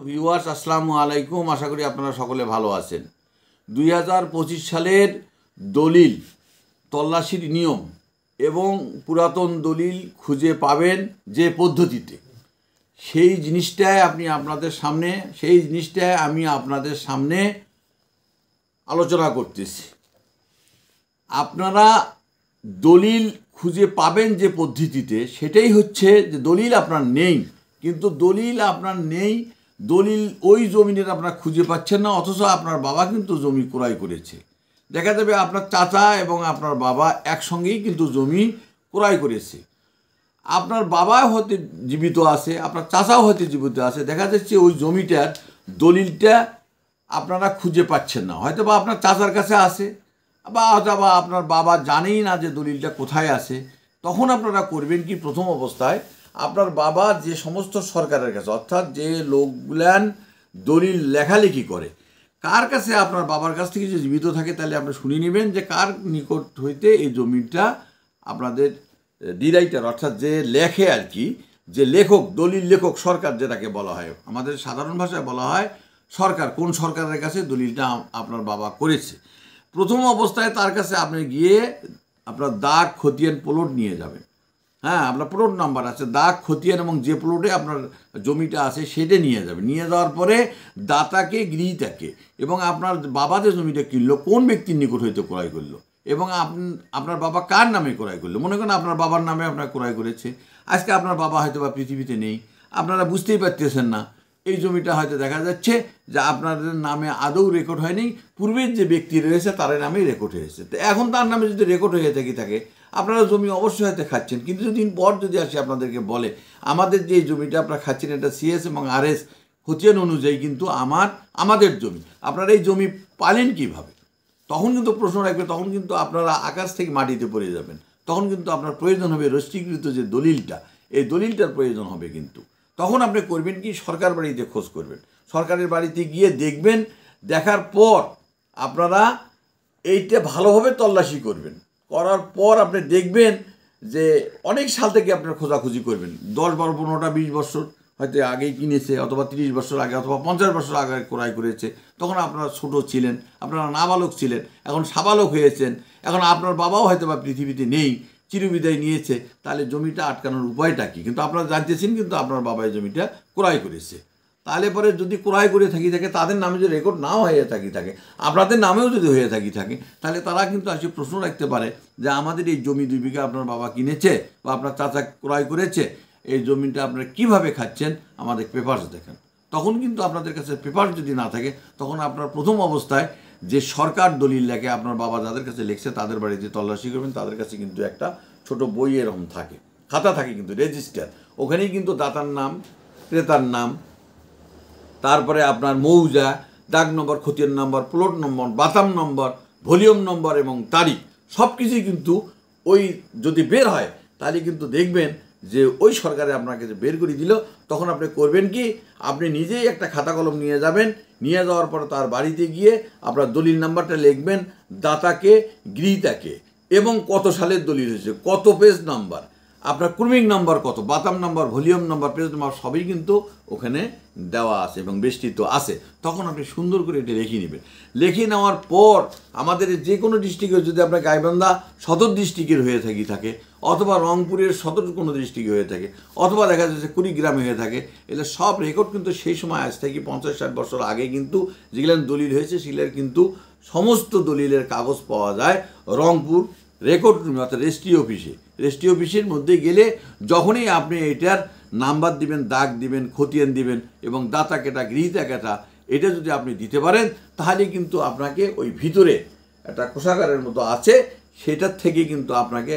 Viewers আসসালামু আলাইকুম, আশা করি আপনারা সকলে ভালো আছেন। 2025 সালের দলিল তল্লাশির নিয়ম এবং পুরাতন দলিল খুঁজে পাবেন যে পদ্ধতিতে, সেই জিনিসটাই আমি আপনাদের সামনে আলোচনা করতেছি। আপনারা দলিল খুঁজে পাবেন যে পদ্ধতিতে, সেটাই হচ্ছে যে দলিল আপনার নেই, কিন্তু দলিল ওই জমিনের আপনার খুঁজে পাচ্ছেন না, অথচ আপনার বাবা কিন্তু জমি ক্রয় করেছে। দেখা যাবে আপনার চাচা এবং আপনার বাবা একসঙ্গেই কিন্তু জমি ক্রয় করেছে। আপনার বাবা হয়তো জীবিত আছে, আপনার চাচাও হয়তো জীবিত আছে, দেখা যাচ্ছে ওই জমিটার দলিলটা আপনারা খুঁজে পাচ্ছেন না, হয়তো বা আপনার চাচার কাছে আছে বা অথবা আপনার বাবা জানেই না যে দলিলটা কোথায় আছে। তখন আপনারা করবেন কি, প্রথম অবস্থায় আপনার বাবা যে সমস্ত সরকারের কাছে, অর্থাৎ যে লোকগুলান দলিল লেখালেখি করে, কার কাছে, আপনার বাবার কাছ থেকে যে জীবিত থাকে, তাহলে আপনি শুনে নেবেন যে কার নিকট হইতে এই জমিটা আপনাদের ডিরাইটার, অর্থাৎ যে লেখে আর কি, যে লেখক, দলিল লেখক, সরকার যেটাকে বলা হয়, আমাদের সাধারণ ভাষায় বলা হয় সরকার, কোন সরকারের কাছে দলিলটা আপনার বাবা করেছে। প্রথম অবস্থায় তার কাছে আপনি গিয়ে আপনার দাগ, খতিয়ান, প্লট নিয়ে যাবেন। হ্যাঁ, আপনার প্লট নাম্বার আছে, দাগ, খতিয়ান এবং যে প্লটে আপনার জমিটা আছে সেটা নিয়ে যাবেন। নিয়ে যাওয়ার পরে দাতাকে, গৃহীতাকে এবং আপনার বাবা যে জমিটা কিনলো কোন ব্যক্তির নিকট হইতে ক্রয় করলো এবং আপনার বাবা কার নামে ক্রয় করলো। মনে করেন আপনার বাবার নামে আপনার ক্রয় করেছে, আজকে আপনার বাবা হয়তো বা পৃথিবীতে নেই, আপনারা বুঝতেই পারতেছেন না। এই জমিটা হয়তো দেখা যাচ্ছে যে আপনাদের নামে আদৌ রেকর্ড হয়নি, পূর্বের যে ব্যক্তি রয়েছে তার নামেই রেকর্ড হয়েছে। তো এখন তার নামে যদি রেকর্ড হয়ে থাকে আপনারা জমি অবশ্যই হয়তো খাচ্ছেন, কিন্তু দিন পর যদি আসে আপনাদেরকে বলে আমাদের যে জমিটা আপনারা খাচ্ছেন এটা সিএস এবং আরএস খতিয়ান অনুযায়ী কিন্তু আমাদের জমি, আপনারা এই জমি পালেন কীভাবে? তখন কিন্তু প্রশ্ন রাখবে, তখন কিন্তু আপনারা আকাশ থেকে মাটিতে পড়ে যাবেন। তখন কিন্তু আপনার প্রয়োজন হবে রাষ্ট্রীকৃত যে দলিলটা, এই দলিলটার প্রয়োজন হবে। কিন্তু তখন আপনি করবেন কি, সরকার বাড়িতে খোঁজ করবেন, সরকারের বাড়িতে গিয়ে দেখবেন, দেখার পর আপনারা এইটা ভালোভাবে তল্লাশি করবেন। করার পর আপনি দেখবেন যে অনেক সাল থেকে আপনার খোঁজাখুঁজি করবেন, 10, 12, 15টা 20 বছর হয়তো আগেই কিনেছে, অথবা 30 বছর আগে, অথবা 50 বছর আগে ক্রয় করেছে। তখন আপনারা ছোটো ছিলেন, আপনারা নাবালক ছিলেন, এখন সাবালক হয়েছেন, এখন আপনার বাবাও হয়তো বা পৃথিবীতে নেই, চিরবিদায় নিয়েছে। তাহলে জমিটা আটকানোর উপায়টা কী? কিন্তু আপনারা জানতেছেন কিন্তু আপনার বাবা এই জমিটা ক্রয় করেছে। তাহলে পরে যদি ক্রয় করে থাকে তাদের নামে যে রেকর্ড নাও হয়ে থাকে, আপনাদের নামেও যদি হয়ে থাকে, তাহলে তারা কিন্তু আসে প্রশ্ন রাখতে পারে যে আমাদের এই জমি 2 বিঘা আপনার বাবা কিনেছে বা আপনার চাচা ক্রয় করেছে, এই জমিটা আপনারা কীভাবে খাচ্ছেন, আমাদের পেপারস দেখান। তখন কিন্তু আপনাদের কাছে পেপারস যদি না থাকে, তখন আপনার প্রথম অবস্থায় যে সরকার দলিল লেখে, আপনার বাবা যাদের কাছে লিখছে তাদের বাড়িতে তল্লাশি করবেন। তাদের কাছে কিন্তু একটা ছোট বই এরকম থাকে, খাতা থাকে, কিন্তু রেজিস্টার, ওখানেই কিন্তু দাতার নাম, ক্রেতার নাম, তারপরে আপনার মৌজা, দাগ নম্বর, খতিয়ান নম্বর, প্লট নম্বর, বাতাম নম্বর, ভলিউম নম্বর এবং তারিখ সব কিছুই কিন্তু ওই যদি বের হয়, তাহলে কিন্তু দেখবেন যে ওই সরকারে আপনাকে যে বের করে দিল। তখন আপনি করবেন কি, আপনি নিজেই একটা খাতা কলম নিয়ে যাবেন, নিয়ে যাওয়ার পর তার বাড়িতে গিয়ে আপনার দলিল নাম্বারটা লিখবেন, দাতাকে, গৃহীতাকে এবং কত সালের দলিল হয়েছে, কত পেজ নাম্বার, আপনার ক্রমিক নাম্বার কত, বাতাম number, volume number, page number সবই কিন্তু ওখানে দেওয়া আছে এবং বেষ্টিত আছে। তখন আপনি সুন্দর করে এটা লিখে নেবেন। লিখে নেওয়ার পর আমাদের যে কোনো ডিস্ট্রিক্টে, যদি আপনার গাইবান্ধা সদর ডিস্ট্রিক্টের হয়ে থাকে, অথবা রংপুরের সদর কোনো ডিস্ট্রিক্টে হয়ে থাকে, অথবা দেখা যাচ্ছে কুড়িগ্রামে হয়ে থাকে, এগুলো সব রেকর্ড কিন্তু সেই সময় আজ থেকে 50-60 বছর আগে কিন্তু যেগুলো দলিল হয়েছে সেগুলোর কিন্তু সমস্ত দলিলের কাগজ পাওয়া যায় রংপুর রেকর্ড রুমে, অর্থাৎ রেজিস্ট্রি অফিসের মধ্যে গেলে যখনই আপনি এটার নাম্বার দিবেন, দাগ দিবেন, খতিয়ান দিবেন এবং দাতা কেটা, গৃহীতা কেটা, এটা যদি আপনি দিতে পারেন, তাহলে কিন্তু আপনাকে ওই ভিতরে একটা কোষাগারের মতো আছে, সেটার থেকে কিন্তু আপনাকে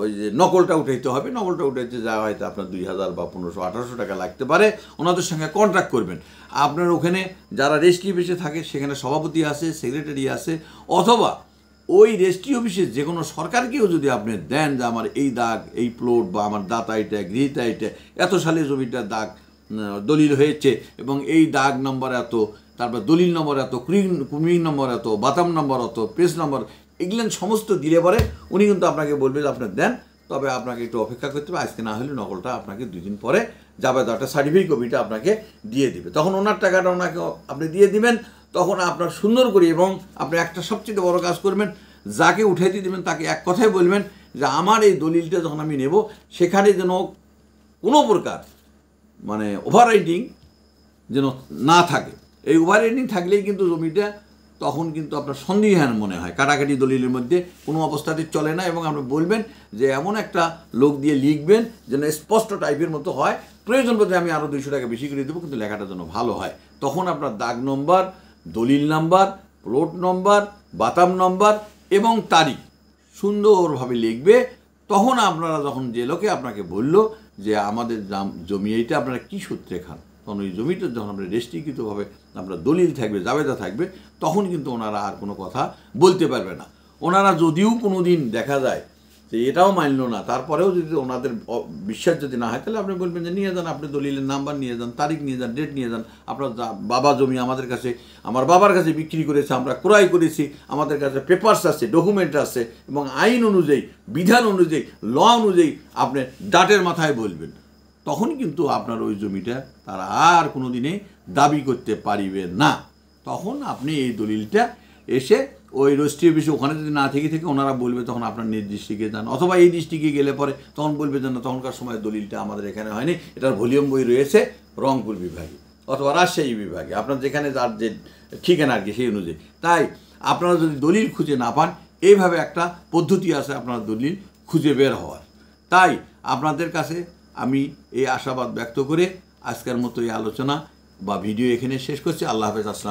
ওই যে নকলটা উঠাইতে হবে। নকলটা উঠাইতে যাওয়া হয়তো আপনার 2000 বা 1500-1800 টাকা লাগতে পারে। ওনাদের সঙ্গে কন্ট্যাক্ট করবেন। আপনার ওখানে যারা রেজিস্ট্রি অফিসে থাকে সেখানে সভাপতি আছে, সেক্রেটারি আছে, অথবা ওই রেজিস্ট্রি অফিসে যে কোনো সরকারকেও যদি আপনি দেন যে আমার এই দাগ, এই প্লট বা আমার দাতা এটা, গৃহীতা এটা, এত সালে জমিটার দাগ দলিল হয়েছে এবং এই দাগ নম্বর এত, তারপর দলিল নম্বর এত, ক্রমিক নম্বর এত, বাতাম নম্বর এত, পেজ নম্বর, এগুলো সমস্ত দিলে পরে উনি কিন্তু আপনাকে বলবে যে আপনি দেন, তবে আপনাকে একটু অপেক্ষা করতে হবে, আজকে না হলে নকলটা আপনাকে 2 দিন পরে জাবেদা সার্টিফিকেট কপিটা আপনাকে দিয়ে দিবে। তখন ওনার টাকাটা ওনাকে আপনি দিয়ে দিবেন। তখন আপনার সুন্দর করে, এবং আপনি একটা সবচেয়ে বড় কাজ করবেন, যাকে উঠাইতে দেবেন তাকে এক কথাই বলবেন যে আমার এই দলিলটা যখন আমি নেব সেখানে যেন কোনো প্রকার মানে ওভার রাইটিং যেন না থাকে। এই ওভার রাইটিং থাকলেই কিন্তু জমিটা তখন কিন্তু আপনার সন্দিহান মনে হয়, কাটাকাটি দলিলের মধ্যে কোনো অবস্থাতে চলে না। এবং আপনি বলবেন যে এমন একটা লোক দিয়ে লিখবেন যেন স্পষ্ট টাইপের মতো হয়, প্রয়োজন বোধে আমি আরও 200 টাকা বেশি করে দেবো, কিন্তু লেখাটা যেন ভালো হয়। তখন আপনার দাগ নম্বর, দলিল নাম্বার, প্লট নম্বর, বাতাম নম্বর এবং তারিখ সুন্দরভাবে লিখবে। তখন আপনারা যখন যে লোকে আপনাকে বলল যে আমাদের জমি এইটা আপনারা কী সূত্রে খান, তখন ওই জমিটা যখন আপনার রেস্ট্রিকৃতভাবে আপনার দলিল থাকবে, জাবেদা থাকবে, তখন কিন্তু ওনারা আর কোনো কথা বলতে পারবে না। ওনারা যদিও কোনো দিন দেখা যায় যে এটাও মানল না, তারপরেও যদি ওনাদের বিশ্বাস যদি না হয়, তাহলে আপনি বলবেন যে নিয়ে যান, আপনি দলিলের নাম্বার নিয়ে যান, তারিখ নিয়ে যান, ডেট নিয়ে যান, আপনার বাবা জমি আমাদের কাছে, আমার বাবার কাছে বিক্রি করেছে, আমরা ক্রয় করেছি, আমাদের কাছে পেপারস আছে, ডকুমেন্ট আছে, এবং আইন অনুযায়ী, বিধান অনুযায়ী, ল অনুযায়ী আপনি ডাটের মাথায় বলবেন। তখন কিন্তু আপনার ওই জমিটা তারা আর কোনো দিনে দাবি করতে পারিবে না। তখন আপনি এই দলিলটা এসে ওই রেজিস্ট্রি অফিসে ওখানে যদি না থেকে ওনারা বলবে, তখন আপনার নিজ ডিস্ট্রিক্টে যান, অথবা এই ডিস্ট্রিক্টে গেলে পরে তখন বলবে যে না, তখনকার সময় দলিলটা আমাদের এখানে হয়নি, এটার ভলিউম বই রয়েছে রংপুর বিভাগে অথবা রাজশাহী বিভাগে, আপনার যেখানে যার যে ঠিকানা আর কি সেই অনুযায়ী। তাই আপনারা যদি দলিল খুঁজে না পান, এইভাবে একটা পদ্ধতি আছে আপনার দলিল খুঁজে বের হওয়ার। তাই আপনাদের কাছে আমি এই আশাবাদ ব্যক্ত করে আজকের মতো এই আলোচনা বা ভিডিও এখানে শেষ করছি। আল্লাহ হাফেজ। আসসালাম।